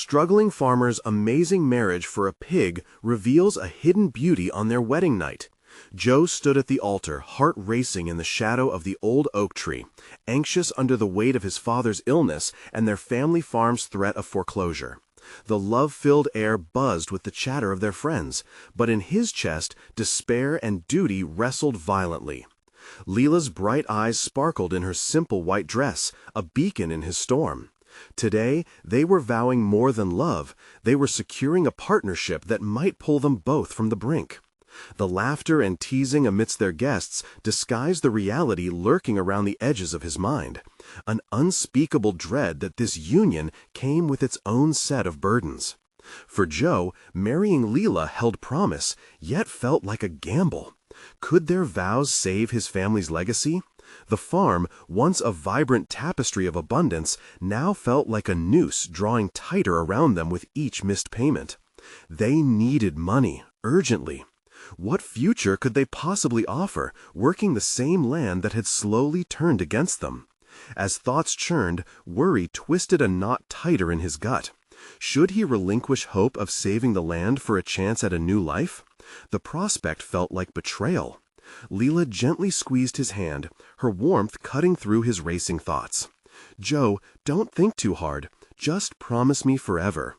Struggling farmers' amazing marriage for a pig reveals a hidden beauty on their wedding night. Joe stood at the altar, heart racing in the shadow of the old oak tree, anxious under the weight of his father's illness and their family farm's threat of foreclosure. The love-filled air buzzed with the chatter of their friends, but in his chest, despair and duty wrestled violently. Lila's bright eyes sparkled in her simple white dress, a beacon in his storm. Today, they were vowing more than love. They were securing a partnership that might pull them both from the brink. The laughter and teasing amidst their guests disguised the reality lurking around the edges of his mind, an unspeakable dread that this union came with its own set of burdens. For Joe, marrying Lila held promise, yet felt like a gamble. Could their vows save his family's legacy? The farm, once a vibrant tapestry of abundance, now felt like a noose drawing tighter around them with each missed payment. They needed money, urgently. What future could they possibly offer, working the same land that had slowly turned against them? As thoughts churned, worry twisted a knot tighter in his gut. Should he relinquish hope of saving the land for a chance at a new life? The prospect felt like betrayal. Lila gently squeezed his hand, her warmth cutting through his racing thoughts. "Joe, don't think too hard. Just promise me forever."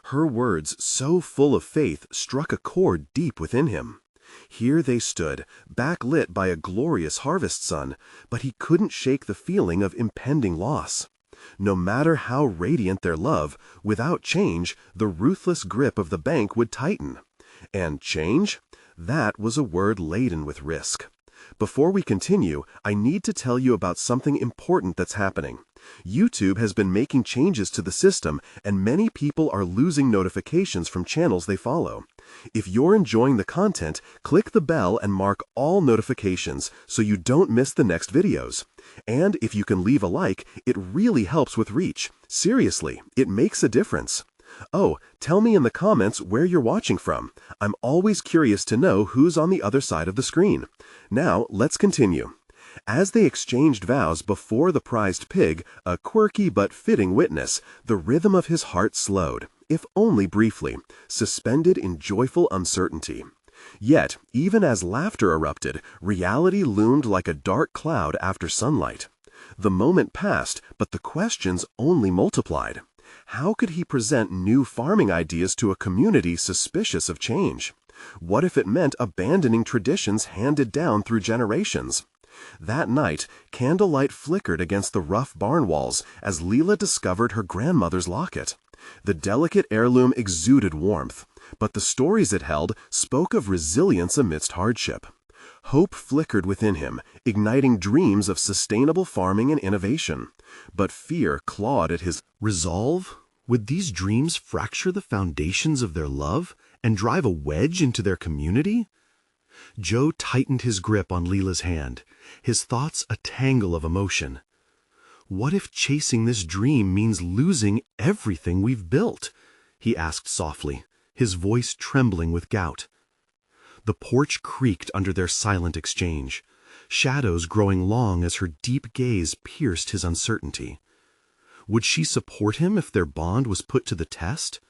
Her words, so full of faith, struck a chord deep within him. Here they stood, backlit by a glorious harvest sun, but he couldn't shake the feeling of impending loss. No matter how radiant their love, without change, the ruthless grip of the bank would tighten. And change? That was a word laden with risk. Before we continue, I need to tell you about something important that's happening. YouTube has been making changes to the system, and many people are losing notifications from channels they follow. If you're enjoying the content, click the bell and mark all notifications so you don't miss the next videos. And if you can leave a like, it really helps with reach. Seriously, it makes a difference. Oh, tell me in the comments where you're watching from. I'm always curious to know who's on the other side of the screen. Now, let's continue. As they exchanged vows before the prized pig, a quirky but fitting witness, the rhythm of his heart slowed, if only briefly, suspended in joyful uncertainty. Yet, even as laughter erupted, reality loomed like a dark cloud after sunlight. The moment passed, but the questions only multiplied. How could he present new farming ideas to a community suspicious of change? What if it meant abandoning traditions handed down through generations? That night, candlelight flickered against the rough barn walls as Lila discovered her grandmother's locket. The delicate heirloom exuded warmth, but the stories it held spoke of resilience amidst hardship. Hope flickered within him, igniting dreams of sustainable farming and innovation. But fear clawed at his resolve. Would these dreams fracture the foundations of their love and drive a wedge into their community? Joe tightened his grip on Lila's hand, his thoughts a tangle of emotion. What if chasing this dream means losing everything we've built? He asked softly, his voice trembling with gout. The porch creaked under their silent exchange, shadows growing long as her deep gaze pierced his uncertainty. Would she support him if their bond was put to the test?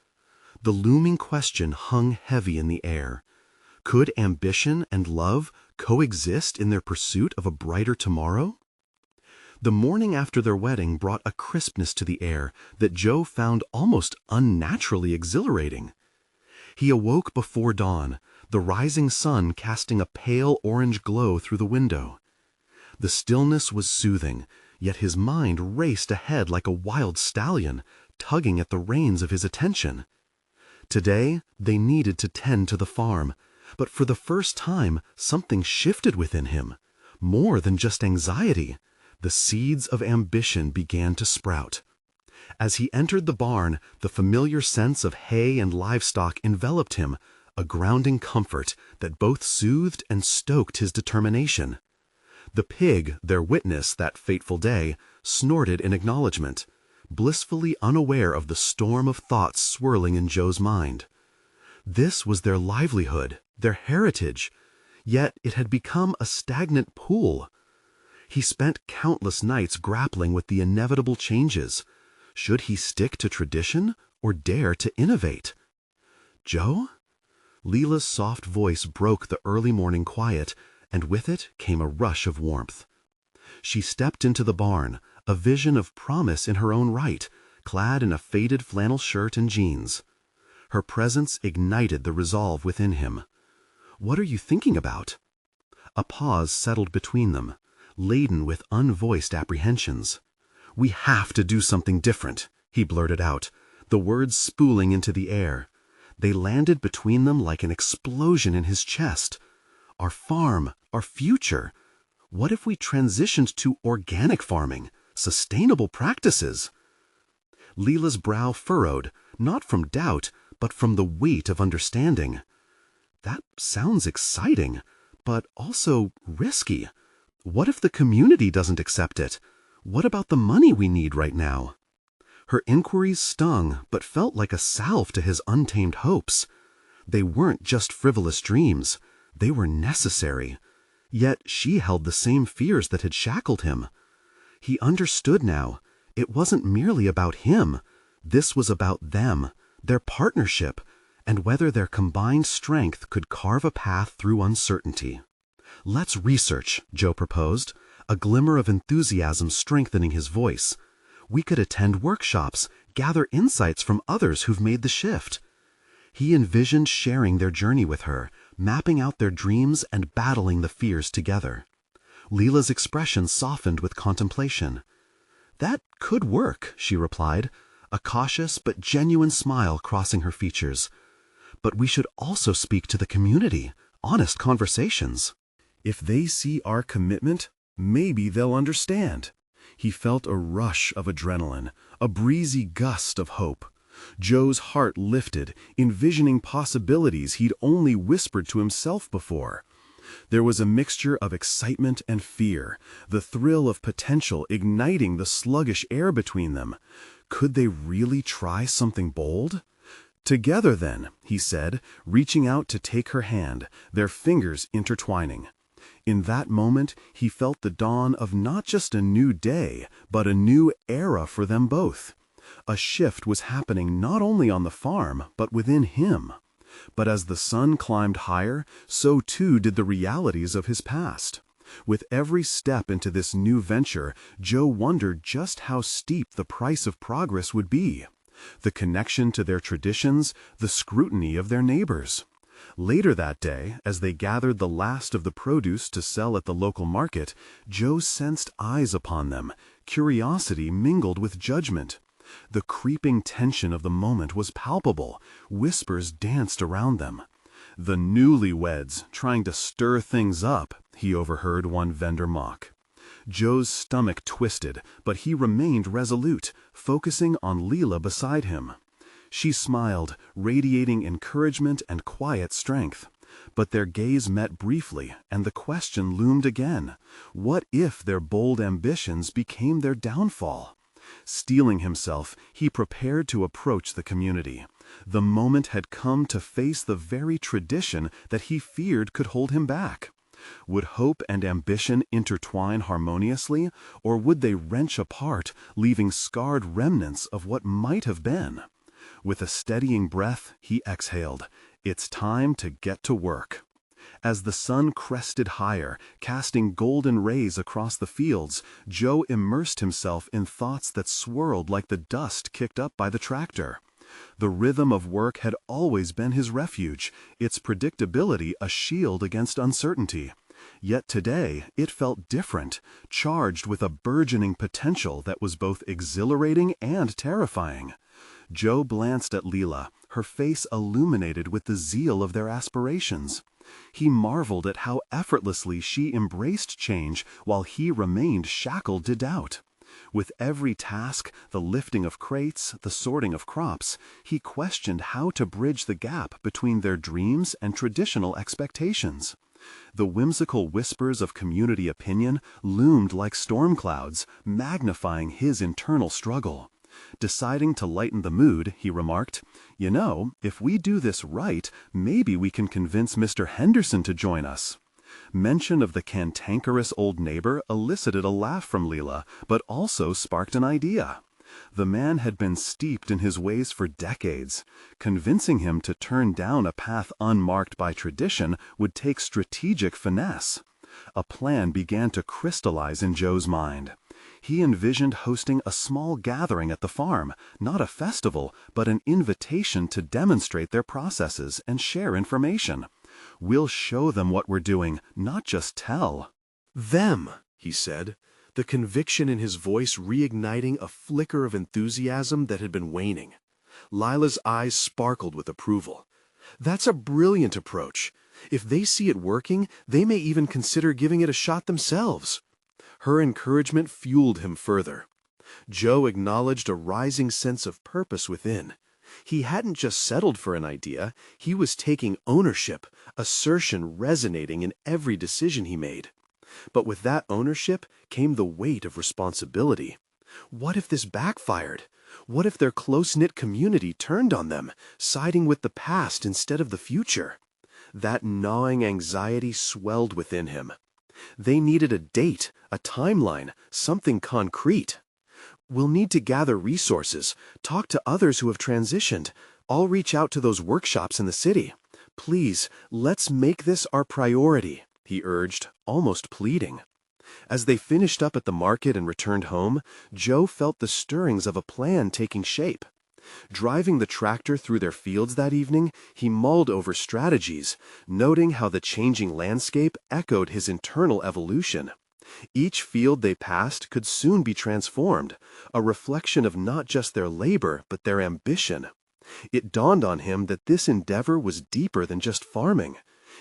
The looming question hung heavy in the air. Could ambition and love coexist in their pursuit of a brighter tomorrow? The morning after their wedding brought a crispness to the air that Joe found almost unnaturally exhilarating. He awoke before dawn, the rising sun casting a pale orange glow through the window. The stillness was soothing, yet his mind raced ahead like a wild stallion, tugging at the reins of his attention. Today, they needed to tend to the farm, but for the first time, something shifted within him. More than just anxiety, the seeds of ambition began to sprout. As he entered the barn, the familiar sense of hay and livestock enveloped him, a grounding comfort that both soothed and stoked his determination. The pig, their witness that fateful day, snorted in acknowledgment, blissfully unaware of the storm of thoughts swirling in Joe's mind. This was their livelihood, their heritage, yet it had become a stagnant pool. He spent countless nights grappling with the inevitable changes. Should he stick to tradition or dare to innovate. "Joe?" Lila's soft voice broke the early morning quiet, and with it came a rush of warmth. She stepped into the barn, a vision of promise in her own right, clad in a faded flannel shirt and jeans. Her presence ignited the resolve within him. "What are you thinking about?" A pause settled between them, laden with unvoiced apprehensions. "We have to do something different," he blurted out, the words spooling into the air. They landed between them like an explosion in his chest. "Our farm, our future. What if we transitioned to organic farming, sustainable practices?" Lila's brow furrowed, not from doubt, but from the weight of understanding. "That sounds exciting, but also risky. What if the community doesn't accept it? What about the money we need right now?" Her inquiries stung, but felt like a salve to his untamed hopes. They weren't just frivolous dreams. They were necessary. Yet she held the same fears that had shackled him. He understood now. It wasn't merely about him. This was about them, their partnership, and whether their combined strength could carve a path through uncertainty. "Let's research," Joe proposed, a glimmer of enthusiasm strengthening his voice. "We could attend workshops, gather insights from others who've made the shift." He envisioned sharing their journey with her, mapping out their dreams and battling the fears together. Lila's expression softened with contemplation. "That could work," she replied, a cautious but genuine smile crossing her features. "But we should also speak to the community, honest conversations. If they see our commitment, maybe they'll understand." He felt a rush of adrenaline, a breezy gust of hope. Joe's heart lifted, envisioning possibilities he'd only whispered to himself before. There was a mixture of excitement and fear, the thrill of potential igniting the sluggish air between them. Could they really try something bold? "Together, then," he said, reaching out to take her hand, their fingers intertwining. In that moment, he felt the dawn of not just a new day, but a new era for them both. A shift was happening not only on the farm, but within him. But as the sun climbed higher, so too did the realities of his past. With every step into this new venture, Joe wondered just how steep the price of progress would be. The connection to their traditions, the scrutiny of their neighbors. Later that day, as they gathered the last of the produce to sell at the local market, Joe sensed eyes upon them, curiosity mingled with judgment. The creeping tension of the moment was palpable. Whispers danced around them. "The newlyweds trying to stir things up," he overheard one vendor mock. Joe's stomach twisted, but he remained resolute, focusing on Lila beside him. She smiled, radiating encouragement and quiet strength. But their gaze met briefly, and the question loomed again. What if their bold ambitions became their downfall? Steeling himself, he prepared to approach the community. The moment had come to face the very tradition that he feared could hold him back. Would hope and ambition intertwine harmoniously, or would they wrench apart, leaving scarred remnants of what might have been? With a steadying breath, he exhaled. It's time to get to work. As the sun crested higher, casting golden rays across the fields, Joe immersed himself in thoughts that swirled like the dust kicked up by the tractor. The rhythm of work had always been his refuge, its predictability a shield against uncertainty. Yet today it felt different, charged with a burgeoning potential that was both exhilarating and terrifying. Joe glanced at Lila, her face illuminated with the zeal of their aspirations. He marveled at how effortlessly she embraced change while he remained shackled to doubt. With every task, the lifting of crates, the sorting of crops, he questioned how to bridge the gap between their dreams and traditional expectations. The whimsical whispers of community opinion loomed like storm clouds, magnifying his internal struggle. Deciding to lighten the mood, he remarked, "You know, if we do this right, maybe we can convince Mr. Henderson to join us." Mention of the cantankerous old neighbor elicited a laugh from Lila, but also sparked an idea. The man had been steeped in his ways for decades. Convincing him to turn down a path unmarked by tradition would take strategic finesse. A plan began to crystallize in Joe's mind. He envisioned hosting a small gathering at the farm, not a festival, but an invitation to demonstrate their processes and share information. "We'll show them what we're doing, not just tell." "Them," he said, the conviction in his voice reigniting a flicker of enthusiasm that had been waning. Lila's eyes sparkled with approval. "That's a brilliant approach. If they see it working, they may even consider giving it a shot themselves." Her encouragement fueled him further. Joe acknowledged a rising sense of purpose within. He hadn't just settled for an idea, he was taking ownership, assertion resonating in every decision he made. But with that ownership came the weight of responsibility. What if this backfired? What if their close-knit community turned on them, siding with the past instead of the future? That gnawing anxiety swelled within him. They needed a date, a timeline, something concrete. "We'll need to gather resources, talk to others who have transitioned. I'll reach out to those workshops in the city. Please, let's make this our priority," he urged, almost pleading. As they finished up at the market and returned home, Joe felt the stirrings of a plan taking shape. Driving the tractor through their fields that evening, he mulled over strategies, noting how the changing landscape echoed his internal evolution. Each field they passed could soon be transformed, a reflection of not just their labor but their ambition. It dawned on him that this endeavor was deeper than just farming.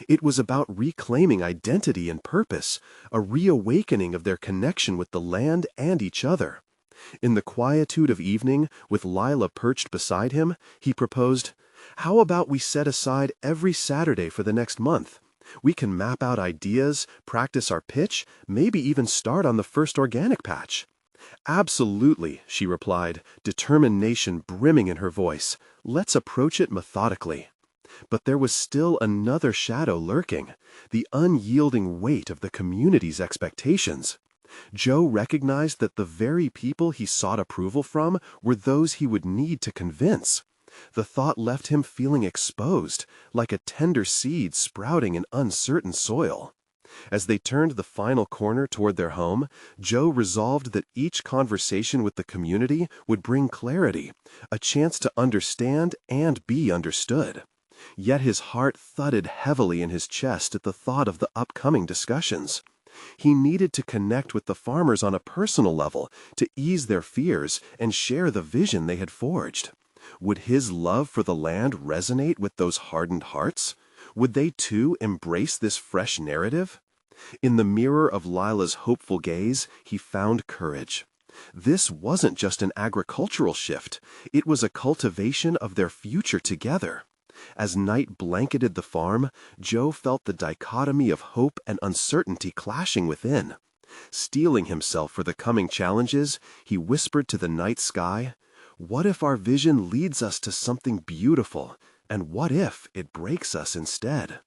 It was about reclaiming identity and purpose, a reawakening of their connection with the land and each other. In the quietude of evening, with Lila perched beside him, he proposed, "How about we set aside every Saturday for the next month? We can map out ideas, practice our pitch, maybe even start on the first organic patch." "Absolutely," she replied, determination brimming in her voice. "Let's approach it methodically." But there was still another shadow lurking, the unyielding weight of the community's expectations. Joe recognized that the very people he sought approval from were those he would need to convince. The thought left him feeling exposed, like a tender seed sprouting in uncertain soil. As they turned the final corner toward their home, Joe resolved that each conversation with the community would bring clarity, a chance to understand and be understood. Yet his heart thudded heavily in his chest at the thought of the upcoming discussions. He needed to connect with the farmers on a personal level, to ease their fears and share the vision they had forged. Would his love for the land resonate with those hardened hearts? Would they too embrace this fresh narrative? In the mirror of Lila's hopeful gaze, he found courage. This wasn't just an agricultural shift, it was a cultivation of their future together. As night blanketed the farm, Joe felt the dichotomy of hope and uncertainty clashing within. Steeling himself for the coming challenges, he whispered to the night sky, "What if our vision leads us to something beautiful, and what if it breaks us instead?"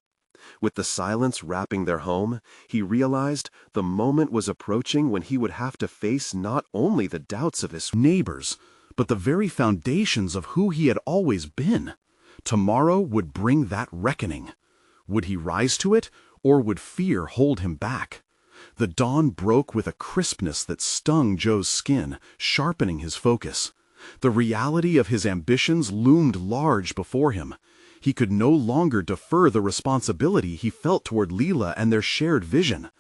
With the silence wrapping their home, he realized the moment was approaching when he would have to face not only the doubts of his neighbors, but the very foundations of who he had always been. Tomorrow would bring that reckoning. Would he rise to it, or would fear hold him back? The dawn broke with a crispness that stung Joe's skin, sharpening his focus. The reality of his ambitions loomed large before him. He could no longer defer the responsibility he felt toward Lila and their shared vision.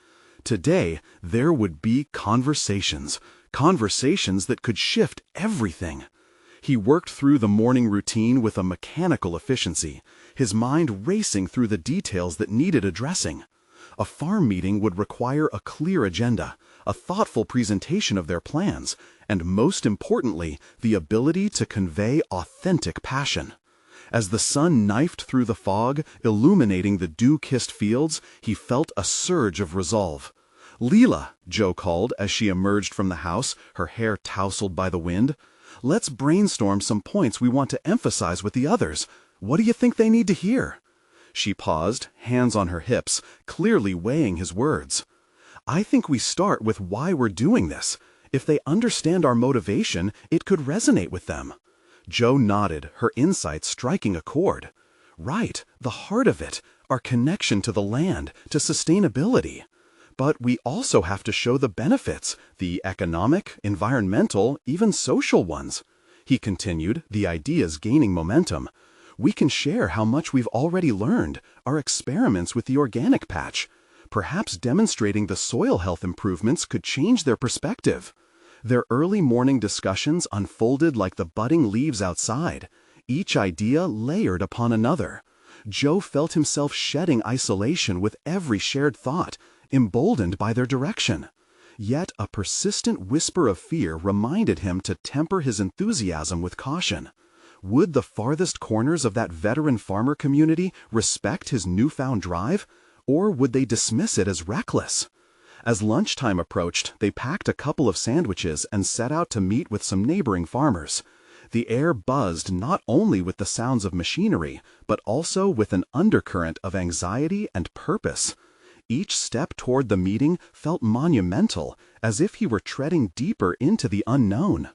Today, there would be conversations that could shift everything. He worked through the morning routine with a mechanical efficiency, his mind racing through the details that needed addressing. A farm meeting would require a clear agenda, a thoughtful presentation of their plans, and most importantly, the ability to convey authentic passion. As the sun knifed through the fog, illuminating the dew-kissed fields, he felt a surge of resolve. "Lila," Joe called as she emerged from the house, her hair tousled by the wind. "Let's brainstorm some points we want to emphasize with the others. What do you think they need to hear?" She paused, hands on her hips, clearly weighing his words. "I think we start with why we're doing this. If they understand our motivation, it could resonate with them. Joe nodded, her insights striking a chord. Right, the heart of it, our connection to the land, to sustainability. But we also have to show the benefits, the economic, environmental, even social ones. He continued, the ideas gaining momentum. We can share how much we've already learned, our experiments with the organic patch. Perhaps demonstrating the soil health improvements could change their perspective. Their early morning discussions unfolded like the budding leaves outside, each idea layered upon another. Joe felt himself shedding isolation with every shared thought, emboldened by their direction. Yet a persistent whisper of fear reminded him to temper his enthusiasm with caution. Would the farthest corners of that veteran farmer community respect his newfound drive, or would they dismiss it as reckless? As lunchtime approached, they packed a couple of sandwiches and set out to meet with some neighboring farmers. The air buzzed not only with the sounds of machinery, but also with an undercurrent of anxiety and purpose. Each step toward the meeting felt monumental, as if he were treading deeper into the unknown.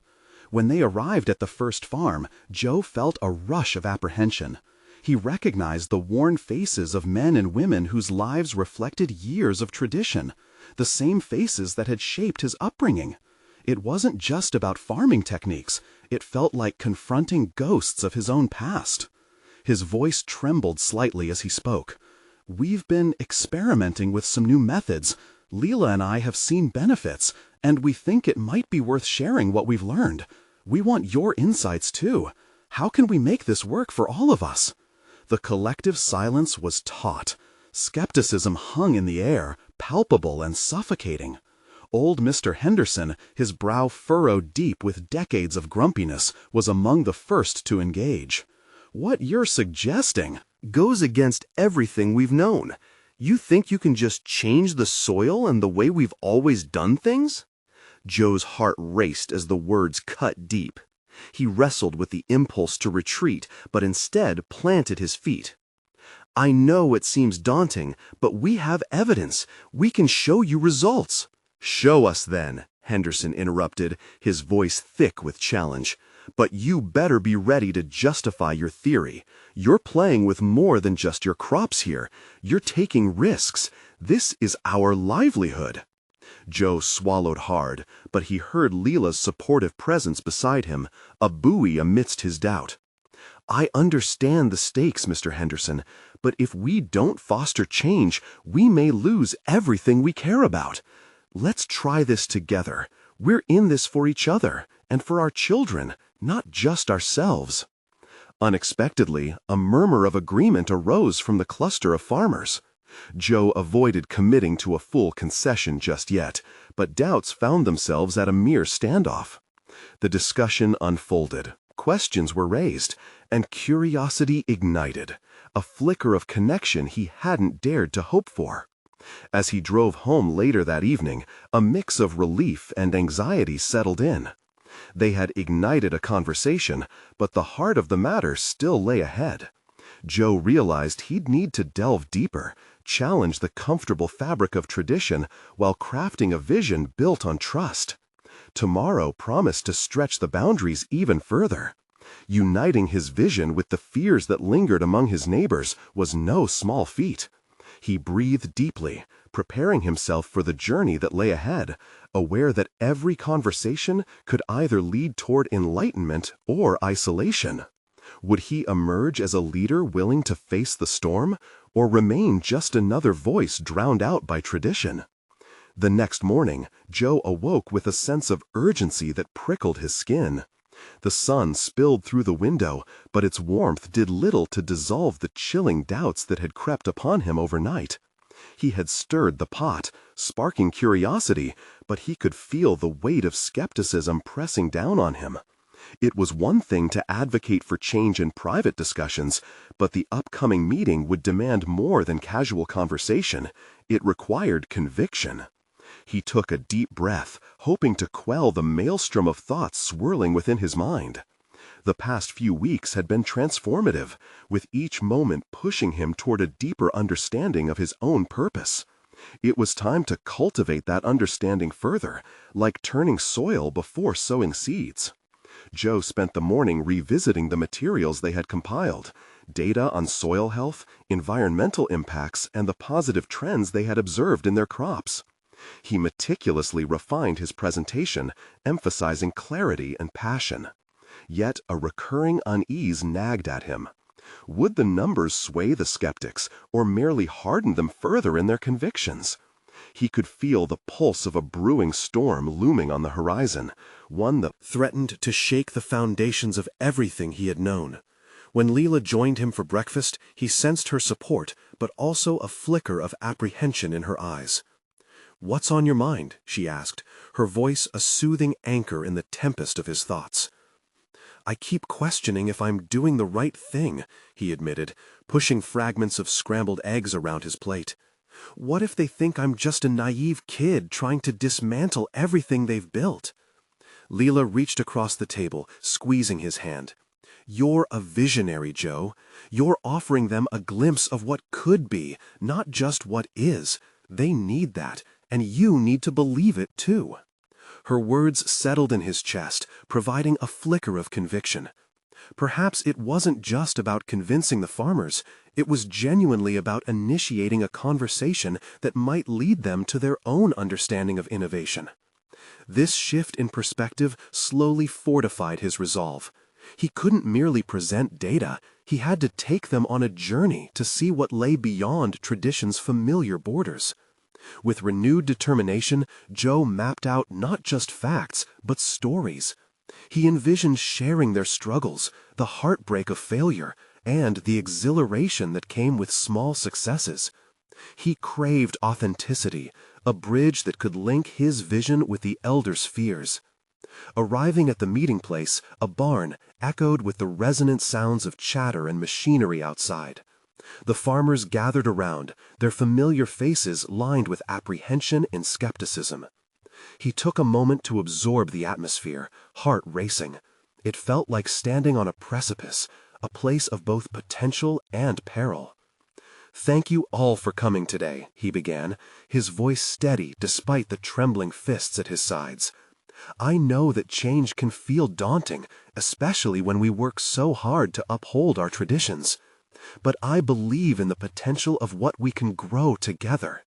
When they arrived at the first farm, Joe felt a rush of apprehension. He recognized the worn faces of men and women whose lives reflected years of tradition, the same faces that had shaped his upbringing. It wasn't just about farming techniques, it felt like confronting ghosts of his own past. His voice trembled slightly as he spoke. "We've been experimenting with some new methods. Lila and I have seen benefits, and we think it might be worth sharing what we've learned. We want your insights too. How can we make this work for all of us?" The collective silence was taut. Skepticism hung in the air, palpable and suffocating. Old Mr. Henderson, his brow furrowed deep with decades of grumpiness, was among the first to engage. "What you're suggesting Goes against everything we've known. You think you can just change the soil and the way we've always done things?" Joe's heart raced as the words cut deep. He wrestled with the impulse to retreat, but instead planted his feet. "I know it seems daunting, but we have evidence. We can show you results." "Show us then," Henderson interrupted, his voice thick with challenge. "But you better be ready to justify your theory. You're playing with more than just your crops here. You're taking risks. This is our livelihood." Joe swallowed hard, but he heard Lila's supportive presence beside him, a buoy amidst his doubt. "I understand the stakes, Mr. Henderson, but if we don't foster change, we may lose everything we care about. Let's try this together. We're in this for each other, and for our children, not just ourselves." Unexpectedly, a murmur of agreement arose from the cluster of farmers. Joe avoided committing to a full concession just yet, but doubts found themselves at a mere standoff. The discussion unfolded, questions were raised, and curiosity ignited, a flicker of connection he hadn't dared to hope for. As he drove home later that evening, a mix of relief and anxiety settled in. They had ignited a conversation, but the heart of the matter still lay ahead. Joe realized he'd need to delve deeper, challenge the comfortable fabric of tradition while crafting a vision built on trust. Tomorrow promised to stretch the boundaries even further. Uniting his vision with the fears that lingered among his neighbors was no small feat. He breathed deeply, preparing himself for the journey that lay ahead, aware that every conversation could either lead toward enlightenment or isolation. Would he emerge as a leader willing to face the storm, or remain just another voice drowned out by tradition? The next morning, Joe awoke with a sense of urgency that prickled his skin. The sun spilled through the window, but its warmth did little to dissolve the chilling doubts that had crept upon him overnight. He had stirred the pot, sparking curiosity, but he could feel the weight of skepticism pressing down on him. It was one thing to advocate for change in private discussions, but the upcoming meeting would demand more than casual conversation. It required conviction. He took a deep breath, hoping to quell the maelstrom of thoughts swirling within his mind. The past few weeks had been transformative, with each moment pushing him toward a deeper understanding of his own purpose. It was time to cultivate that understanding further, like turning soil before sowing seeds. Joe spent the morning revisiting the materials they had compiled, data on soil health, environmental impacts, and the positive trends they had observed in their crops. He meticulously refined his presentation, emphasizing clarity and passion. Yet a recurring unease nagged at him. Would the numbers sway the skeptics or merely harden them further in their convictions? He could feel the pulse of a brewing storm looming on the horizon, one that threatened to shake the foundations of everything he had known. When Lila joined him for breakfast, he sensed her support, but also a flicker of apprehension in her eyes. "What's on your mind?" she asked, her voice a soothing anchor in the tempest of his thoughts. "I keep questioning if I'm doing the right thing," he admitted, pushing fragments of scrambled eggs around his plate. "What if they think I'm just a naive kid trying to dismantle everything they've built?" Lila reached across the table, squeezing his hand. "You're a visionary, Joe. You're offering them a glimpse of what could be, not just what is. They need that, and you need to believe it too." Her words settled in his chest, providing a flicker of conviction. Perhaps it wasn't just about convincing the farmers, it was genuinely about initiating a conversation that might lead them to their own understanding of innovation. This shift in perspective slowly fortified his resolve. He couldn't merely present data, he had to take them on a journey to see what lay beyond tradition's familiar borders. With renewed determination, Joe mapped out not just facts, but stories. He envisioned sharing their struggles, the heartbreak of failure, and the exhilaration that came with small successes. He craved authenticity, a bridge that could link his vision with the elders' fears. Arriving at the meeting place, a barn echoed with the resonant sounds of chatter and machinery outside. The farmers gathered around, their familiar faces lined with apprehension and skepticism. He took a moment to absorb the atmosphere, heart racing. It felt like standing on a precipice, a place of both potential and peril. "Thank you all for coming today," he began, his voice steady despite the trembling fists at his sides. "I know that change can feel daunting, especially when we work so hard to uphold our traditions. But I believe in the potential of what we can grow together."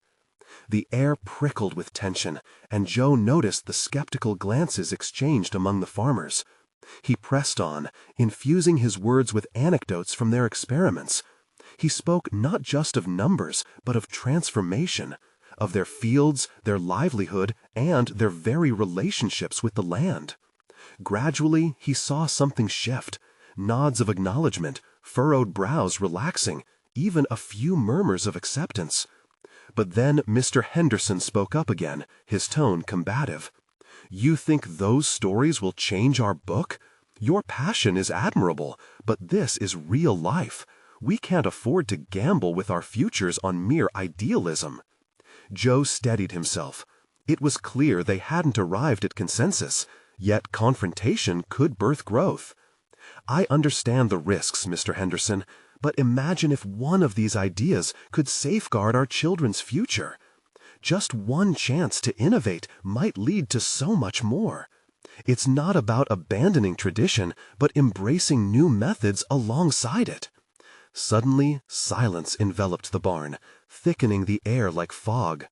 The air prickled with tension, and Joe noticed the skeptical glances exchanged among the farmers. He pressed on, infusing his words with anecdotes from their experiments. He spoke not just of numbers, but of transformation, of their fields, their livelihood, and their very relationships with the land. Gradually, he saw something shift, nods of acknowledgement, furrowed brows relaxing, even a few murmurs of acceptance. But then Mr. Henderson spoke up again, his tone combative. "You think those stories will change our book? Your passion is admirable, but this is real life. We can't afford to gamble with our futures on mere idealism." Joe steadied himself. It was clear they hadn't arrived at consensus, yet confrontation could birth growth. "I understand the risks, Mr. Henderson, but imagine if one of these ideas could safeguard our children's future. Just one chance to innovate might lead to so much more. It's not about abandoning tradition, but embracing new methods alongside it." Suddenly, silence enveloped the barn, thickening the air like fog.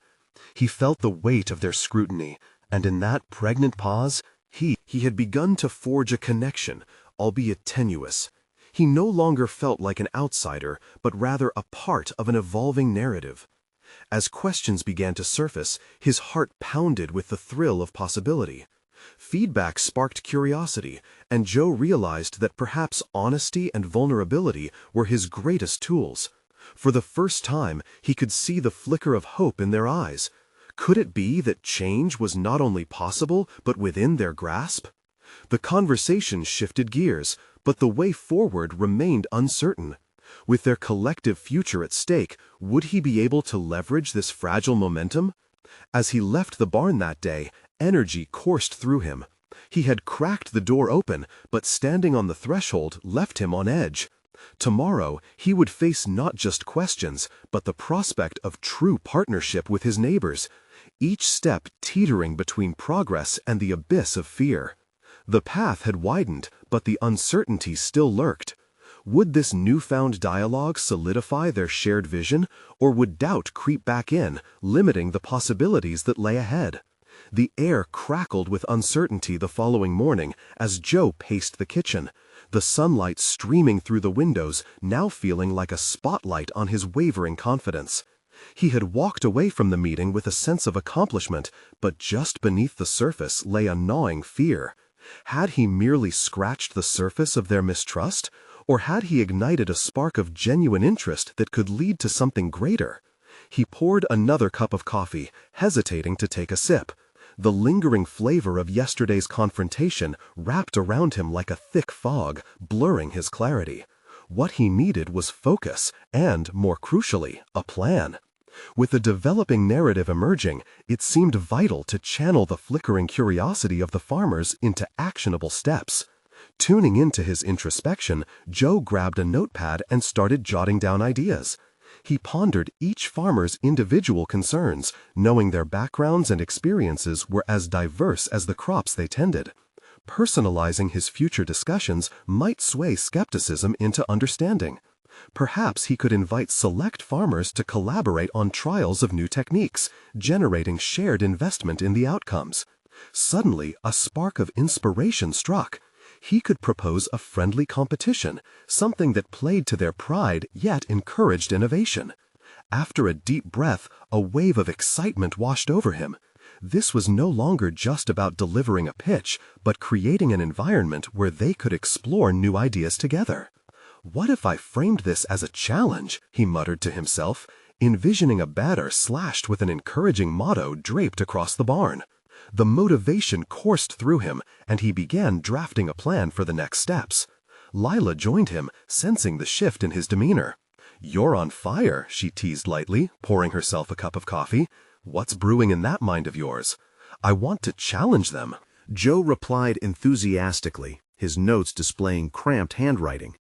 He felt the weight of their scrutiny, and in that pregnant pause, he had begun to forge a connection, albeit tenuous. He no longer felt like an outsider, but rather a part of an evolving narrative. As questions began to surface, his heart pounded with the thrill of possibility. Feedback sparked curiosity, and Joe realized that perhaps honesty and vulnerability were his greatest tools. For the first time, he could see the flicker of hope in their eyes. Could it be that change was not only possible, but within their grasp? The conversation shifted gears, but the way forward remained uncertain. With their collective future at stake, would he be able to leverage this fragile momentum? As he left the barn that day, energy coursed through him. He had cracked the door open, but standing on the threshold left him on edge. Tomorrow, he would face not just questions, but the prospect of true partnership with his neighbors, each step teetering between progress and the abyss of fear. The path had widened, but the uncertainty still lurked. Would this newfound dialogue solidify their shared vision, or would doubt creep back in, limiting the possibilities that lay ahead? The air crackled with uncertainty the following morning as Joe paced the kitchen, the sunlight streaming through the windows, now feeling like a spotlight on his wavering confidence. He had walked away from the meeting with a sense of accomplishment, but just beneath the surface lay a gnawing fear. Had he merely scratched the surface of their mistrust, or had he ignited a spark of genuine interest that could lead to something greater? He poured another cup of coffee, hesitating to take a sip. The lingering flavor of yesterday's confrontation wrapped around him like a thick fog, blurring his clarity. What he needed was focus and, more crucially, a plan. With a developing narrative emerging, it seemed vital to channel the flickering curiosity of the farmers into actionable steps. Tuning into his introspection, Joe grabbed a notepad and started jotting down ideas. He pondered each farmer's individual concerns, knowing their backgrounds and experiences were as diverse as the crops they tended. Personalizing his future discussions might sway skepticism into understanding. Perhaps he could invite select farmers to collaborate on trials of new techniques, generating shared investment in the outcomes. Suddenly, a spark of inspiration struck. He could propose a friendly competition, something that played to their pride yet encouraged innovation. After a deep breath, a wave of excitement washed over him. This was no longer just about delivering a pitch, but creating an environment where they could explore new ideas together. "What if I framed this as a challenge?" he muttered to himself, envisioning a banner slashed with an encouraging motto draped across the barn. The motivation coursed through him, and he began drafting a plan for the next steps. Lila joined him, sensing the shift in his demeanor. "You're on fire," she teased lightly, pouring herself a cup of coffee. "What's brewing in that mind of yours?" "I want to challenge them." Joe replied enthusiastically, his notes displaying cramped handwriting.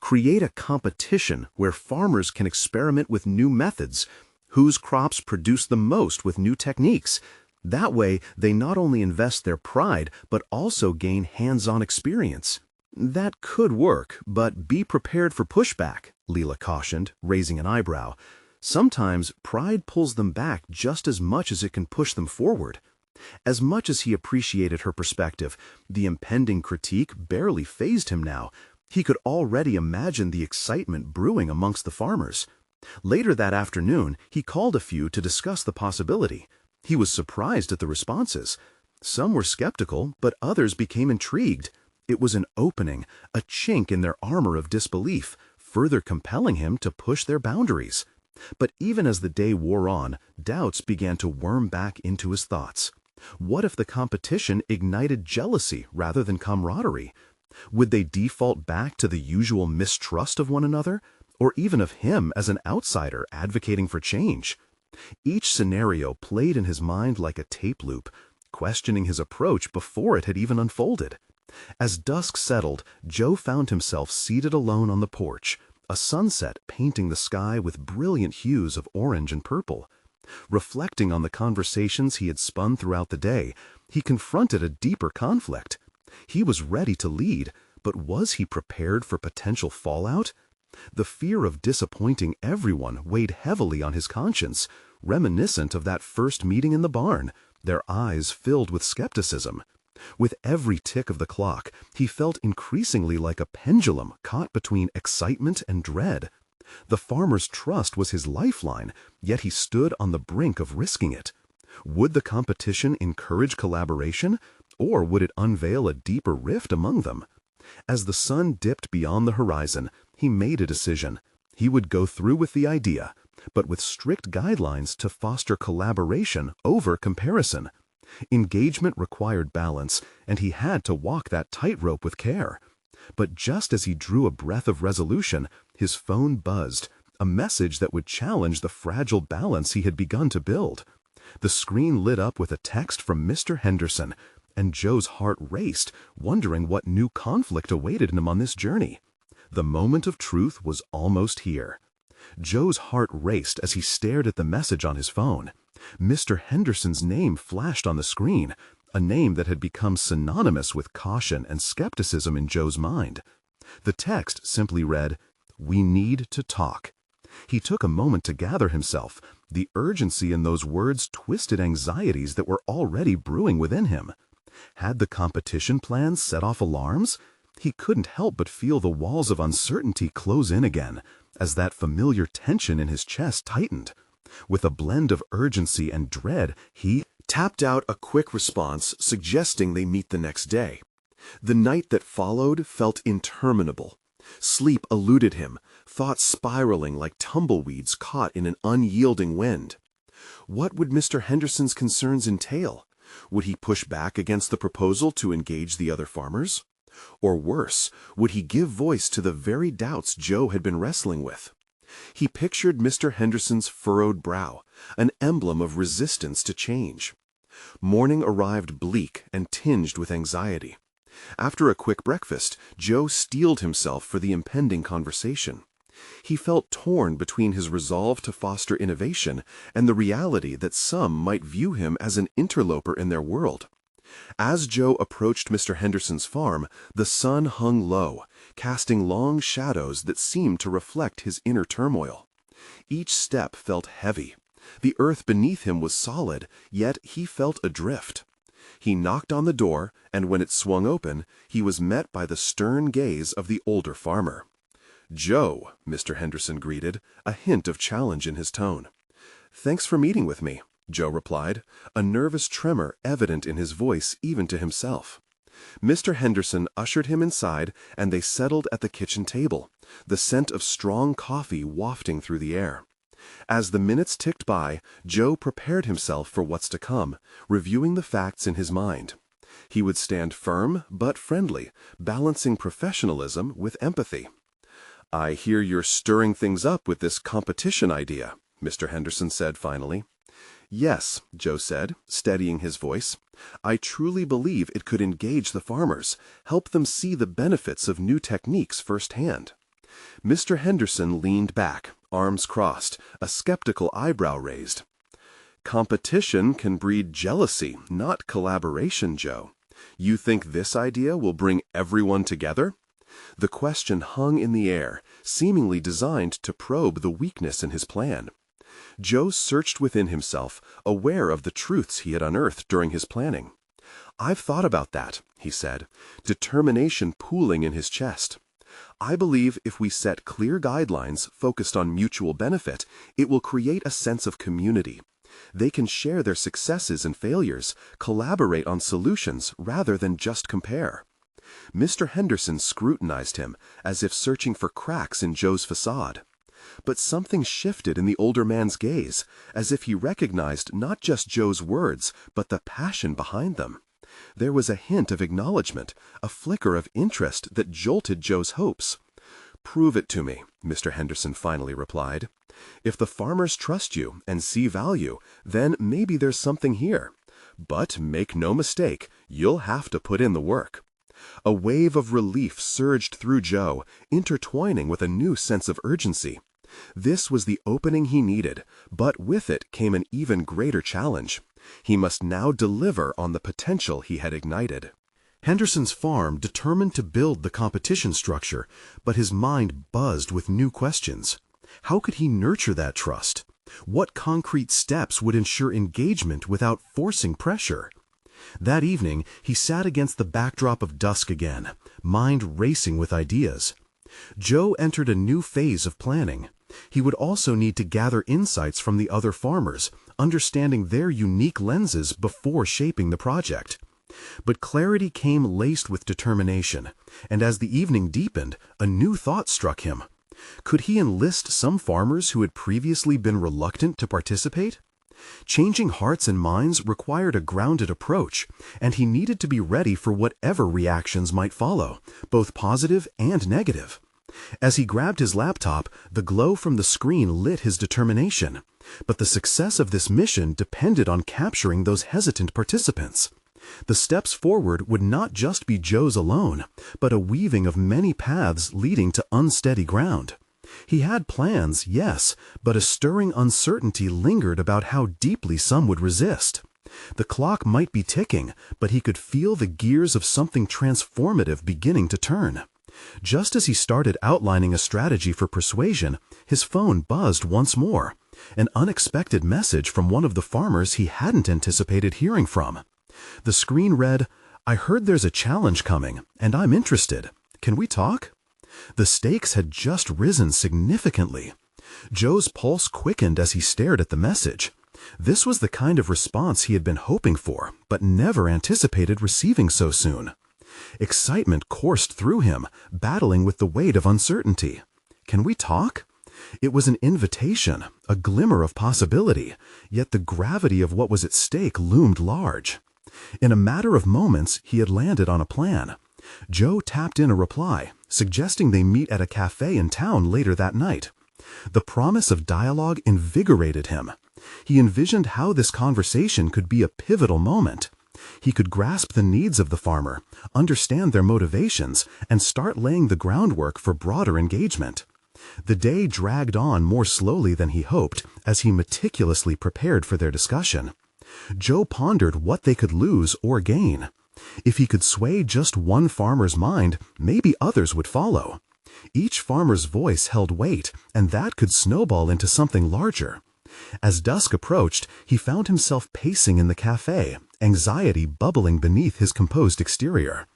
"Create a competition where farmers can experiment with new methods, whose crops produce the most with new techniques. That way, they not only invest their pride, but also gain hands-on experience." "That could work, but be prepared for pushback," Lila cautioned, raising an eyebrow. "Sometimes pride pulls them back just as much as it can push them forward." As much as he appreciated her perspective, the impending critique barely fazed him now. He could already imagine the excitement brewing amongst the farmers. Later that afternoon, he called a few to discuss the possibility. He was surprised at the responses. Some were skeptical, but others became intrigued. It was an opening, a chink in their armor of disbelief, further compelling him to push their boundaries. But even as the day wore on, doubts began to worm back into his thoughts. What if the competition ignited jealousy rather than camaraderie? Would they default back to the usual mistrust of one another, or even of him as an outsider advocating for change? Each scenario played in his mind like a tape loop, questioning his approach before it had even unfolded. As dusk settled, Joe found himself seated alone on the porch, a sunset painting the sky with brilliant hues of orange and purple. Reflecting on the conversations he had spun throughout the day, he confronted a deeper conflict. He was ready to lead, but was he prepared for potential fallout? The fear of disappointing everyone weighed heavily on his conscience, reminiscent of that first meeting in the barn, their eyes filled with skepticism. With every tick of the clock, he felt increasingly like a pendulum caught between excitement and dread. The farmer's trust was his lifeline, yet he stood on the brink of risking it. Would the competition encourage collaboration, or would it unveil a deeper rift among them? As the sun dipped beyond the horizon, he made a decision. He would go through with the idea, but with strict guidelines to foster collaboration over comparison. Engagement required balance, and he had to walk that tightrope with care. But just as he drew a breath of resolution, his phone buzzed, a message that would challenge the fragile balance he had begun to build. The screen lit up with a text from Mr. Henderson, and Joe's heart raced, wondering what new conflict awaited him on this journey. The moment of truth was almost here. Joe's heart raced as he stared at the message on his phone. Mr. Henderson's name flashed on the screen, a name that had become synonymous with caution and skepticism in Joe's mind. The text simply read, "We need to talk." He took a moment to gather himself. The urgency in those words twisted anxieties that were already brewing within him. Had the competition plan set off alarms? He couldn't help but feel the walls of uncertainty close in again, as that familiar tension in his chest tightened. With a blend of urgency and dread, he tapped out a quick response suggesting they meet the next day. The night that followed felt interminable. Sleep eluded him, thoughts spiraling like tumbleweeds caught in an unyielding wind. What would Mr. Henderson's concerns entail? Would he push back against the proposal to engage the other farmers? Or worse, would he give voice to the very doubts Joe had been wrestling with? He pictured Mr. Henderson's furrowed brow, an emblem of resistance to change. Morning arrived bleak and tinged with anxiety. After a quick breakfast, Joe steeled himself for the impending conversation. He felt torn between his resolve to foster innovation and the reality that some might view him as an interloper in their world. As Joe approached Mr. Henderson's farm, the sun hung low, casting long shadows that seemed to reflect his inner turmoil. Each step felt heavy. The earth beneath him was solid, yet he felt adrift. He knocked on the door, and when it swung open, he was met by the stern gaze of the older farmer. "Joe," Mr. Henderson greeted, a hint of challenge in his tone. "Thanks for meeting with me," Joe replied, a nervous tremor evident in his voice even to himself. Mr. Henderson ushered him inside, and they settled at the kitchen table, the scent of strong coffee wafting through the air. As the minutes ticked by, Joe prepared himself for what's to come, reviewing the facts in his mind. He would stand firm but friendly, balancing professionalism with empathy. "I hear you're stirring things up with this competition idea," Mr. Henderson said finally. "Yes," Joe said, steadying his voice. "I truly believe it could engage the farmers, help them see the benefits of new techniques firsthand." Mr. Henderson leaned back, arms crossed, a skeptical eyebrow raised. "Competition can breed jealousy, not collaboration, Joe. You think this idea will bring everyone together?" The question hung in the air, seemingly designed to probe the weakness in his plan. Joe searched within himself, aware of the truths he had unearthed during his planning. "I've thought about that," he said, determination pooling in his chest. "I believe if we set clear guidelines focused on mutual benefit, it will create a sense of community. They can share their successes and failures, collaborate on solutions rather than just compare." Mr. Henderson scrutinized him, as if searching for cracks in Joe's facade. But something shifted in the older man's gaze, as if he recognized not just Joe's words, but the passion behind them. There was a hint of acknowledgement, a flicker of interest that jolted Joe's hopes. "Prove it to me," Mr. Henderson finally replied. "If the farmers trust you and see value, then maybe there's something here. But make no mistake, you'll have to put in the work." A wave of relief surged through Joe, intertwining with a new sense of urgency. This was the opening he needed, but with it came an even greater challenge. He must now deliver on the potential he had ignited. Henderson's farm determined to build the competition structure, but his mind buzzed with new questions. How could he nurture that trust? What concrete steps would ensure engagement without forcing pressure? That evening, he sat against the backdrop of dusk again, mind racing with ideas. Joe entered a new phase of planning. He would also need to gather insights from the other farmers, understanding their unique lenses before shaping the project. But clarity came laced with determination, and as the evening deepened, a new thought struck him. Could he enlist some farmers who had previously been reluctant to participate? Changing hearts and minds required a grounded approach, and he needed to be ready for whatever reactions might follow, both positive and negative. As he grabbed his laptop, the glow from the screen lit his determination. But the success of this mission depended on capturing those hesitant participants. The steps forward would not just be Joe's alone, but a weaving of many paths leading to unsteady ground. He had plans, yes, but a stirring uncertainty lingered about how deeply some would resist. The clock might be ticking, but he could feel the gears of something transformative beginning to turn. Just as he started outlining a strategy for persuasion, his phone buzzed once more. An unexpected message from one of the farmers he hadn't anticipated hearing from. The screen read, "I heard there's a challenge coming, and I'm interested. Can we talk?" The stakes had just risen significantly. Joe's pulse quickened as he stared at the message. This was the kind of response he had been hoping for, but never anticipated receiving so soon. Excitement coursed through him, battling with the weight of uncertainty. Can we talk? It was an invitation, a glimmer of possibility, yet the gravity of what was at stake loomed large. In a matter of moments, he had landed on a plan. Joe tapped in a reply, suggesting they meet at a cafe in town later that night. The promise of dialogue invigorated him. He envisioned how this conversation could be a pivotal moment. He could grasp the needs of the farmer, understand their motivations, and start laying the groundwork for broader engagement. The day dragged on more slowly than he hoped as he meticulously prepared for their discussion. Joe pondered what they could lose or gain. If he could sway just one farmer's mind, maybe others would follow. Each farmer's voice held weight, and that could snowball into something larger. As dusk approached, he found himself pacing in the cafe, anxiety bubbling beneath his composed exterior.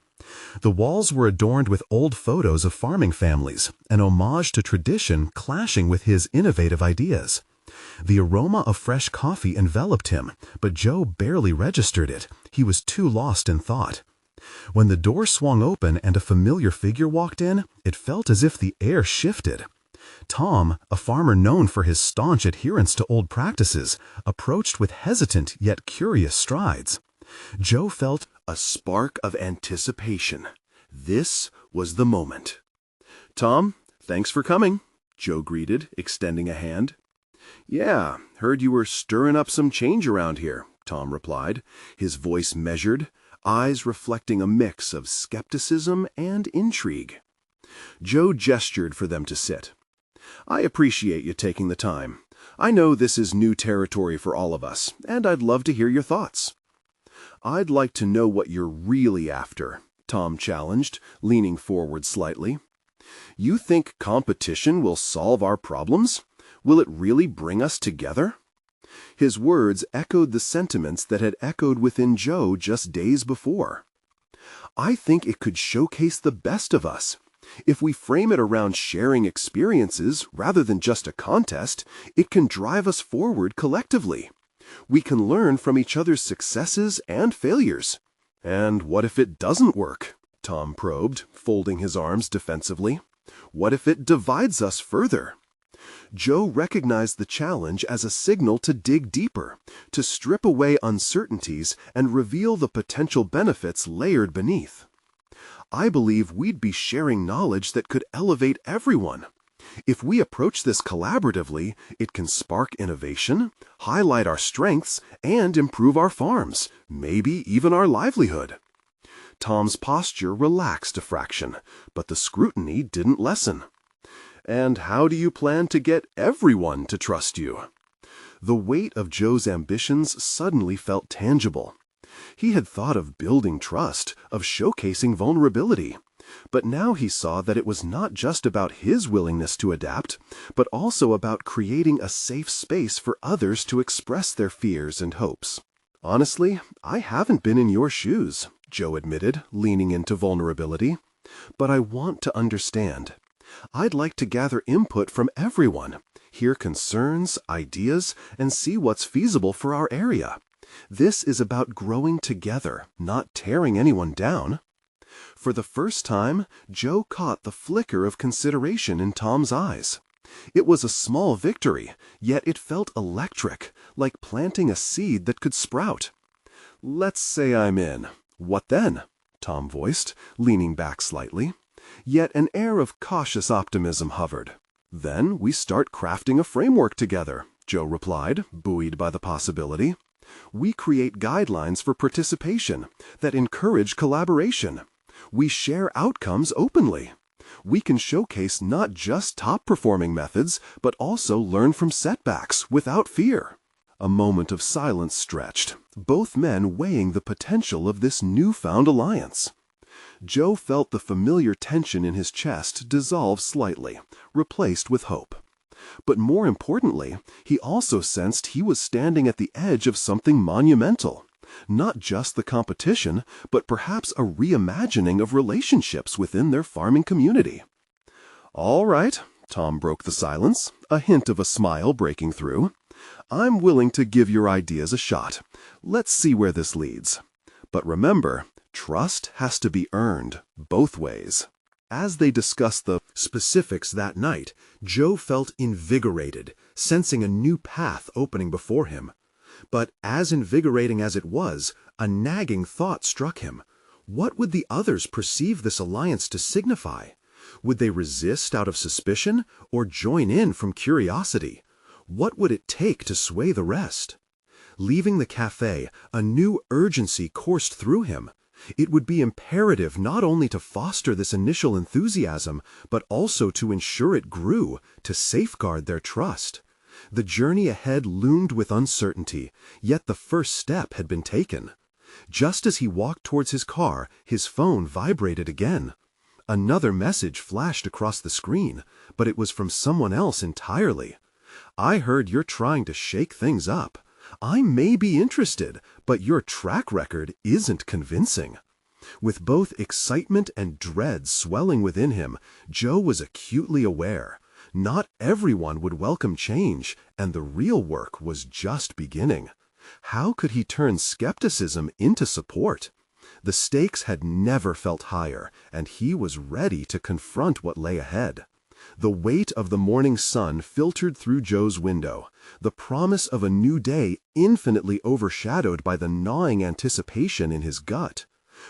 The walls were adorned with old photos of farming families, an homage to tradition clashing with his innovative ideas. The aroma of fresh coffee enveloped him, but Joe barely registered it. He was too lost in thought. When the door swung open and a familiar figure walked in, it felt as if the air shifted. Tom, a farmer known for his staunch adherence to old practices, approached with hesitant yet curious strides. Joe felt A spark of anticipation. This was the moment. "Tom, thanks for coming," Joe greeted, extending a hand. "Yeah, heard you were stirring up some change around here," Tom replied, his voice measured, eyes reflecting a mix of skepticism and intrigue. Joe gestured for them to sit. "I appreciate you taking the time. I know this is new territory for all of us, and I'd love to hear your thoughts." "I'd like to know what you're really after," Tom challenged, leaning forward slightly. "You think competition will solve our problems? Will it really bring us together?" His words echoed the sentiments that had echoed within Joe just days before. "I think it could showcase the best of us. If we frame it around sharing experiences rather than just a contest, it can drive us forward collectively. We can learn from each other's successes and failures." "And what if it doesn't work?" Tom probed, folding his arms defensively. "What if it divides us further?" Joe recognized the challenge as a signal to dig deeper, to strip away uncertainties and reveal the potential benefits layered beneath. "I believe we'd be sharing knowledge that could elevate everyone. If we approach this collaboratively, it can spark innovation, highlight our strengths, and improve our farms, maybe even our livelihood." Tom's posture relaxed a fraction, but the scrutiny didn't lessen. "And how do you plan to get everyone to trust you?" The weight of Joe's ambitions suddenly felt tangible. He had thought of building trust, of showcasing vulnerability. But now he saw that it was not just about his willingness to adapt, but also about creating a safe space for others to express their fears and hopes. "Honestly, I haven't been in your shoes," Joe admitted, leaning into vulnerability. "But I want to understand. I'd like to gather input from everyone, hear concerns, ideas, and see what's feasible for our area. This is about growing together, not tearing anyone down." For the first time, Joe caught the flicker of consideration in Tom's eyes. It was a small victory, yet it felt electric, like planting a seed that could sprout. "Let's say I'm in. What then?" Tom voiced, leaning back slightly. Yet an air of cautious optimism hovered. "Then we start crafting a framework together," Joe replied, buoyed by the possibility. We create guidelines for participation that encourage collaboration. We share outcomes openly. We can showcase not just top-performing methods, but also learn from setbacks without fear. A moment of silence stretched, both men weighing the potential of this newfound alliance. Joe felt the familiar tension in his chest dissolve slightly, replaced with hope. But more importantly, he also sensed he was standing at the edge of something monumental. Not just the competition, but perhaps a reimagining of relationships within their farming community. "All right," Tom broke the silence, a hint of a smile breaking through. "I'm willing to give your ideas a shot. Let's see where this leads. But remember, trust has to be earned, both ways." As they discussed the specifics that night, Joe felt invigorated, sensing a new path opening before him. But as invigorating as it was, a nagging thought struck him. What would the others perceive this alliance to signify? Would they resist out of suspicion or join in from curiosity? What would it take to sway the rest? Leaving the cafe, a new urgency coursed through him. It would be imperative not only to foster this initial enthusiasm, but also to ensure it grew, to safeguard their trust. The journey ahead loomed with uncertainty, yet the first step had been taken. Just as he walked towards his car, his phone vibrated again. Another message flashed across the screen, but it was from someone else entirely. "I heard you're trying to shake things up. I may be interested, but your track record isn't convincing." With both excitement and dread swelling within him, Joe was acutely aware. Not everyone would welcome change, and the real work was just beginning. How could he turn skepticism into support? The stakes had never felt higher, and he was ready to confront what lay ahead. The weight of the morning sun filtered through Joe's window, the promise of a new day infinitely overshadowed by the gnawing anticipation in his gut.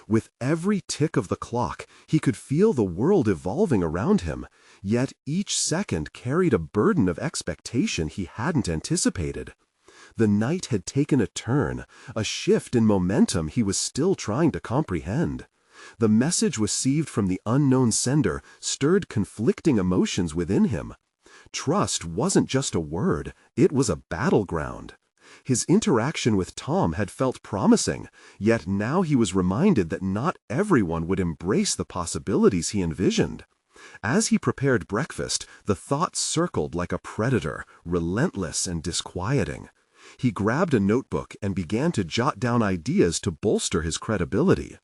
With every tick of the clock, he could feel the world evolving around him, yet each second carried a burden of expectation he hadn't anticipated. The night had taken a turn, a shift in momentum he was still trying to comprehend. The message received from the unknown sender stirred conflicting emotions within him. Trust wasn't just a word, it was a battleground. His interaction with Tom had felt promising, yet now he was reminded that not everyone would embrace the possibilities he envisioned. As he prepared breakfast, the thought circled like a predator, relentless and disquieting. He grabbed a notebook and began to jot down ideas to bolster his credibility.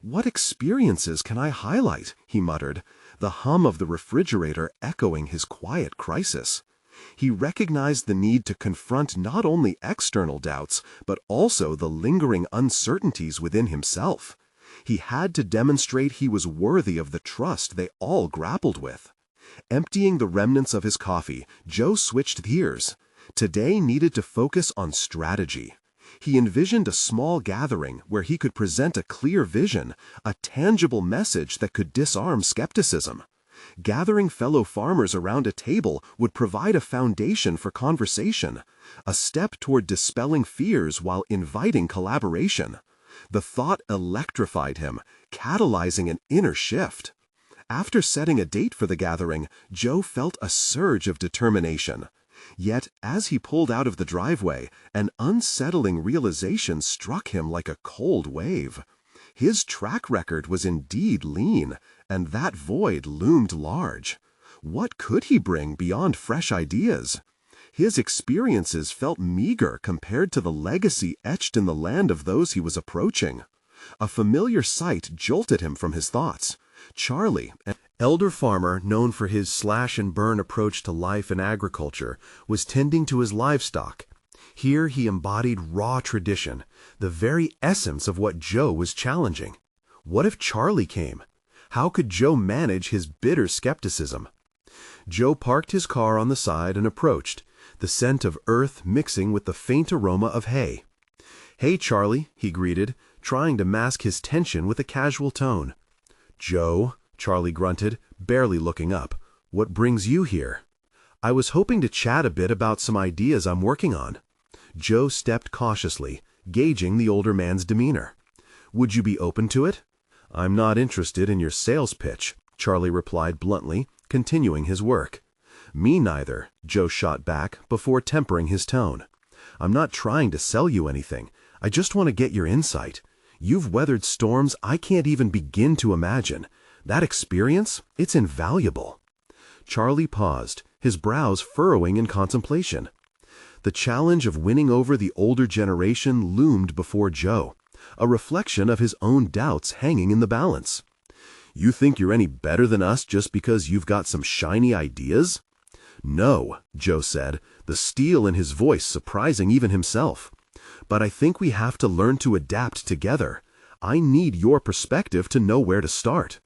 "What experiences can I highlight?" he muttered, the hum of the refrigerator echoing his quiet crisis. He recognized the need to confront not only external doubts, but also the lingering uncertainties within himself. He had to demonstrate he was worthy of the trust they all grappled with. Emptying the remnants of his coffee, Joe switched gears. Today needed to focus on strategy. He envisioned a small gathering where he could present a clear vision, a tangible message that could disarm skepticism. Gathering fellow farmers around a table would provide a foundation for conversation, a step toward dispelling fears while inviting collaboration. The thought electrified him, catalyzing an inner shift. After setting a date for the gathering, Joe felt a surge of determination. Yet, as he pulled out of the driveway, an unsettling realization struck him like a cold wave. His track record was indeed lean, and that void loomed large. What could he bring beyond fresh ideas? His experiences felt meager compared to the legacy etched in the land of those he was approaching. A familiar sight jolted him from his thoughts. Charlie, an elder farmer known for his slash-and-burn approach to life and agriculture, was tending to his livestock. Here he embodied raw tradition, the very essence of what Joe was challenging. What if Charlie came? How could Joe manage his bitter skepticism? Joe parked his car on the side and approached, the scent of earth mixing with the faint aroma of hay. "Hey, Charlie," he greeted, trying to mask his tension with a casual tone. "Joe," Charlie grunted, barely looking up, "what brings you here?" "I was hoping to chat a bit about some ideas I'm working on." Joe stepped cautiously, gauging the older man's demeanor. "Would you be open to it?" "I'm not interested in your sales pitch," Charlie replied bluntly, continuing his work. "Me neither," Joe shot back before tempering his tone. "I'm not trying to sell you anything. I just want to get your insight. You've weathered storms I can't even begin to imagine. That experience, it's invaluable." Charlie paused, his brows furrowing in contemplation. The challenge of winning over the older generation loomed before Joe, a reflection of his own doubts hanging in the balance. "You think you're any better than us just because you've got some shiny ideas?" "No," Joe said, the steel in his voice surprising even himself. "But I think we have to learn to adapt together. I need your perspective to know where to start."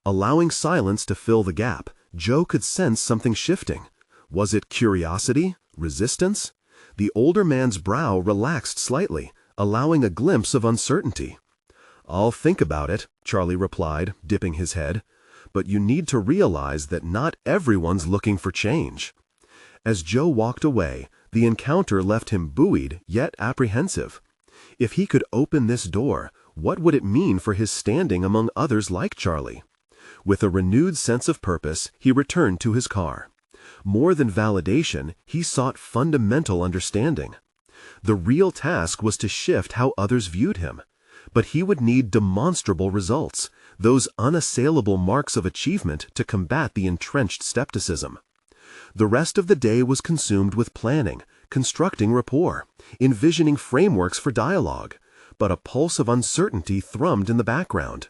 Allowing silence to fill the gap, Joe could sense something shifting. Was it curiosity? Resistance? The older man's brow relaxed slightly, allowing a glimpse of uncertainty. "I'll think about it," Charlie replied, dipping his head. "But you need to realize that not everyone's looking for change." As Joe walked away, the encounter left him buoyed yet apprehensive. If he could open this door, what would it mean for his standing among others like Charlie? With a renewed sense of purpose, he returned to his car. More than validation, he sought fundamental understanding. The real task was to shift how others viewed him. But he would need demonstrable results, those unassailable marks of achievement to combat the entrenched skepticism. The rest of the day was consumed with planning, constructing rapport, envisioning frameworks for dialogue, but a pulse of uncertainty thrummed in the background.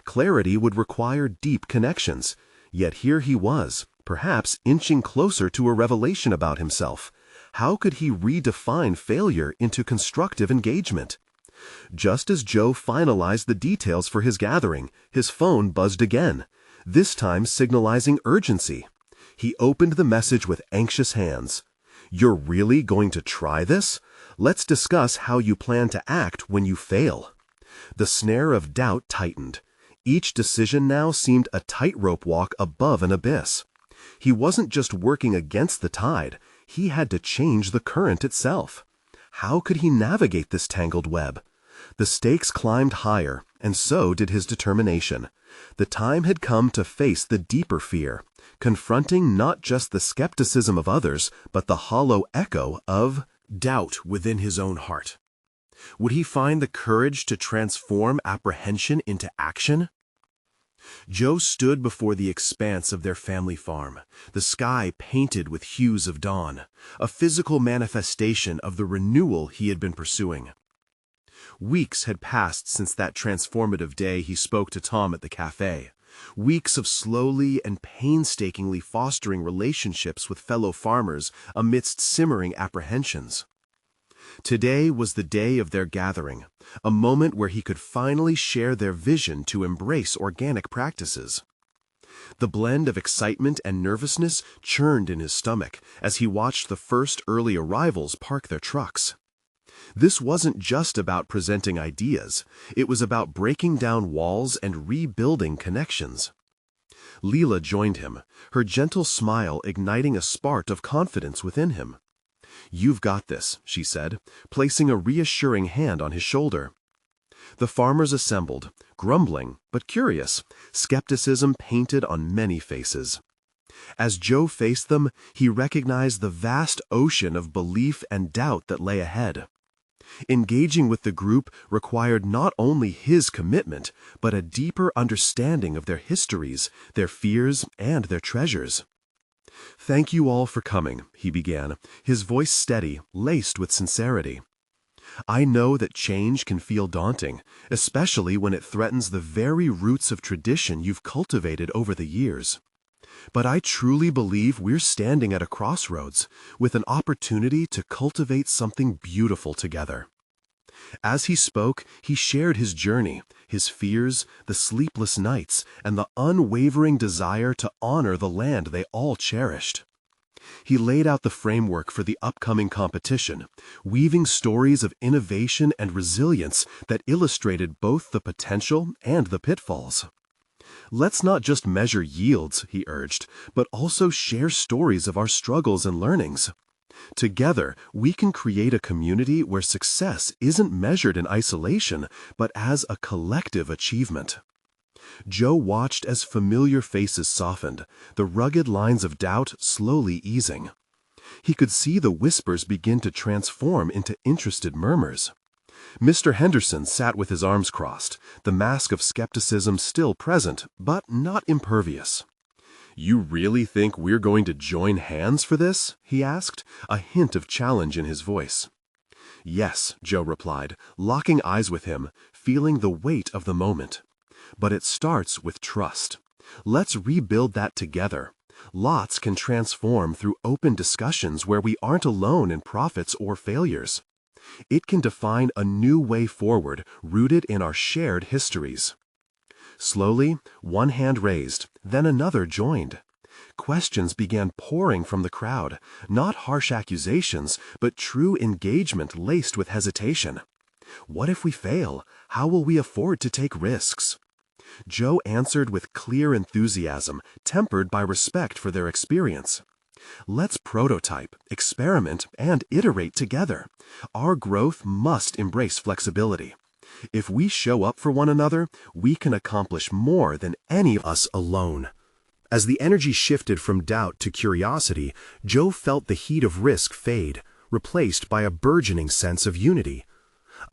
Clarity would require deep connections, yet here he was, perhaps inching closer to a revelation about himself. How could he redefine failure into constructive engagement? Just as Joe finalized the details for his gathering, his phone buzzed again, this time signalizing urgency. He opened the message with anxious hands. "You're really going to try this? Let's discuss how you plan to act when you fail." The snare of doubt tightened. Each decision now seemed a tightrope walk above an abyss. He wasn't just working against the tide, he had to change the current itself. How could he navigate this tangled web? The stakes climbed higher, and so did his determination. The time had come to face the deeper fear, confronting not just the skepticism of others, but the hollow echo of doubt within his own heart. Would he find the courage to transform apprehension into action? Joe stood before the expanse of their family farm, the sky painted with hues of dawn, a physical manifestation of the renewal he had been pursuing. Weeks had passed since that transformative day he spoke to Tom at the cafe. Weeks of slowly and painstakingly fostering relationships with fellow farmers amidst simmering apprehensions. Today was the day of their gathering, a moment where he could finally share their vision to embrace organic practices. The blend of excitement and nervousness churned in his stomach as he watched the first early arrivals park their trucks. This wasn't just about presenting ideas, it was about breaking down walls and rebuilding connections. Lila joined him, her gentle smile igniting a spark of confidence within him. "You've got this," she said, placing a reassuring hand on his shoulder. The farmers assembled, grumbling but curious, skepticism painted on many faces. As Joe faced them, he recognized the vast ocean of belief and doubt that lay ahead. Engaging with the group required not only his commitment, but a deeper understanding of their histories, their fears, and their treasures. "Thank you all for coming," he began, his voice steady, laced with sincerity. "I know that change can feel daunting, especially when it threatens the very roots of tradition you've cultivated over the years. But I truly believe we're standing at a crossroads, with an opportunity to cultivate something beautiful together." As he spoke, he shared his journey, his fears, the sleepless nights, and the unwavering desire to honor the land they all cherished. He laid out the framework for the upcoming competition, weaving stories of innovation and resilience that illustrated both the potential and the pitfalls. "Let's not just measure yields," he urged, "but also share stories of our struggles and learnings. Together, we can create a community where success isn't measured in isolation, but as a collective achievement. Joe watched as familiar faces softened, the rugged lines of doubt slowly easing. He could see the whispers begin to transform into interested murmurs. Mr. Henderson sat with his arms crossed, the mask of skepticism still present, but not impervious. "You really think we're going to join hands for this?" he asked, a hint of challenge in his voice. "Yes," Joe replied, locking eyes with him, feeling the weight of the moment. "But it starts with trust. Let's rebuild that together. Lots can transform through open discussions where we aren't alone in profits or failures. It can define a new way forward rooted in our shared histories." Slowly, one hand raised, then another joined. Questions began pouring from the crowd, not harsh accusations, but true engagement laced with hesitation. What if we fail? How will we afford to take risks? Joe answered with clear enthusiasm, tempered by respect for their experience. "Let's prototype, experiment, and iterate together. Our growth must embrace flexibility. If we show up for one another, we can accomplish more than any of us alone." As the energy shifted from doubt to curiosity, Joe felt the heat of risk fade, replaced by a burgeoning sense of unity.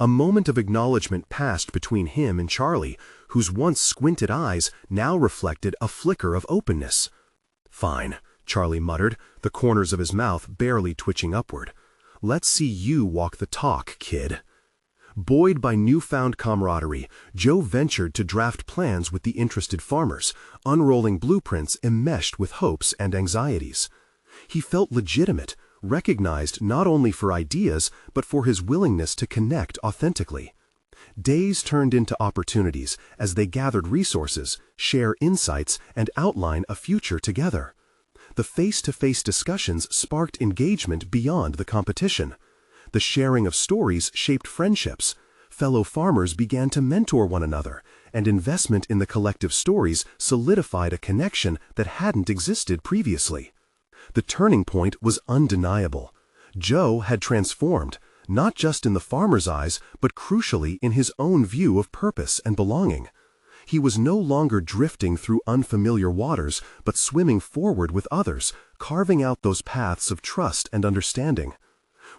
A moment of acknowledgement passed between him and Charlie, whose once squinted eyes now reflected a flicker of openness. "Fine," Charlie muttered, the corners of his mouth barely twitching upward. "Let's see you walk the talk, kid." Buoyed by newfound camaraderie, Joe ventured to draft plans with the interested farmers, unrolling blueprints enmeshed with hopes and anxieties. He felt legitimate, recognized not only for ideas, but for his willingness to connect authentically. Days turned into opportunities as they gathered resources, share insights, and outline a future together. The face-to-face discussions sparked engagement beyond the competition. The sharing of stories shaped friendships. Fellow farmers began to mentor one another, and investment in the collective stories solidified a connection that hadn't existed previously. The turning point was undeniable. Joe had transformed, not just in the farmer's eyes, but crucially in his own view of purpose and belonging. He was no longer drifting through unfamiliar waters, but swimming forward with others, carving out those paths of trust and understanding.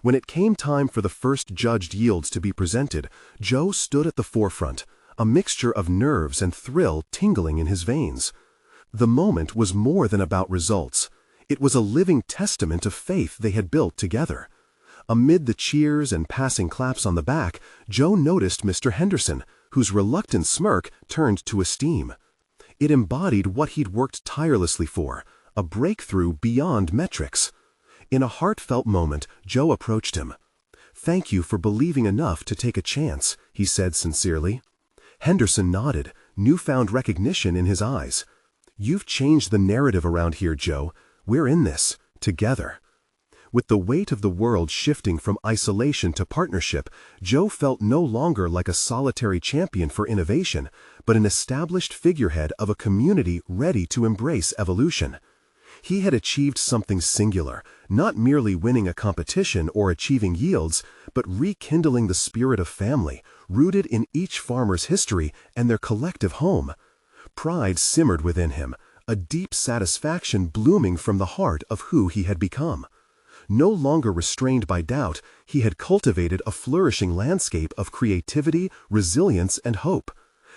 When it came time for the first judged yields to be presented, Joe stood at the forefront, a mixture of nerves and thrill tingling in his veins. The moment was more than about results. It was a living testament of faith they had built together. Amid the cheers and passing claps on the back, Joe noticed Mr. Henderson, whose reluctant smirk turned to esteem. It embodied what he'd worked tirelessly for, a breakthrough beyond metrics. In a heartfelt moment, Joe approached him. "Thank you for believing enough to take a chance," he said sincerely. Henderson nodded, newfound recognition in his eyes. "You've changed the narrative around here, Joe. We're in this, together." With the weight of the world shifting from isolation to partnership, Joe felt no longer like a solitary champion for innovation, but an established figurehead of a community ready to embrace evolution. He had achieved something singular, not merely winning a competition or achieving yields, but rekindling the spirit of family, rooted in each farmer's history and their collective home. Pride simmered within him, a deep satisfaction blooming from the heart of who he had become. No longer restrained by doubt, he had cultivated a flourishing landscape of creativity, resilience, and hope.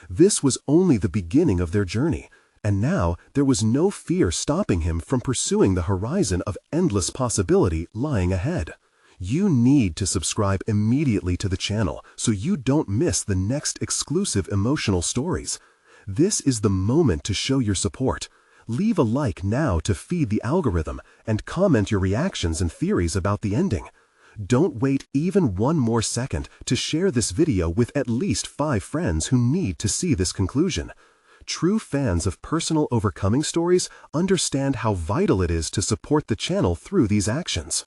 This was only the beginning of their journey, and now there was no fear stopping him from pursuing the horizon of endless possibility lying ahead. You need to subscribe immediately to the channel so you don't miss the next exclusive emotional stories. This is the moment to show your support. Leave a like now to feed the algorithm and comment your reactions and theories about the ending. Don't wait even one more second to share this video with at least 5 friends who need to see this conclusion. True fans of personal overcoming stories understand how vital it is to support the channel through these actions.